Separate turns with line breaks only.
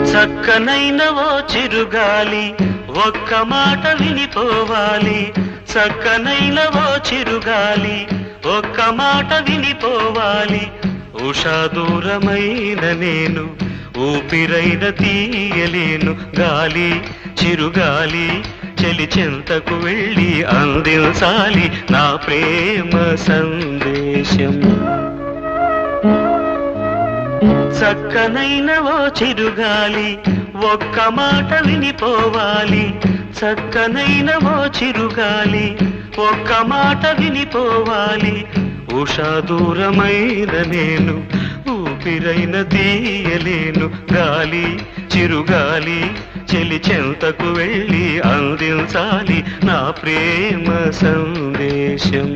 చక్కనైన ఓ చిరుగాలి ఒక్క మాట వినిపోవాలి. చక్కనైన ఓ చిరుగాలి ఒక్క మాట వినిపోవాలి. ఉషా దూరమైన నేను ఊపిరైన తీయలేను. గాలి చిరుగాలి చెలి చెంతకు వెళ్ళి అందించాలి నా ప్రేమ సందేశం. చక్కనైన ఓ చిరుగాలి ఒక్క మాట వినిపోవాలి. చక్కనైన ఓ చిరుగాలి ఒక్క మాట వినిపోవాలి. ఉషా దూరమైన నేను ఊపిరైన తీయలేను. గాలి చిరుగాలి చెలి చెంతకు వెళ్ళి అందించాలి నా ప్రేమ సందేశం.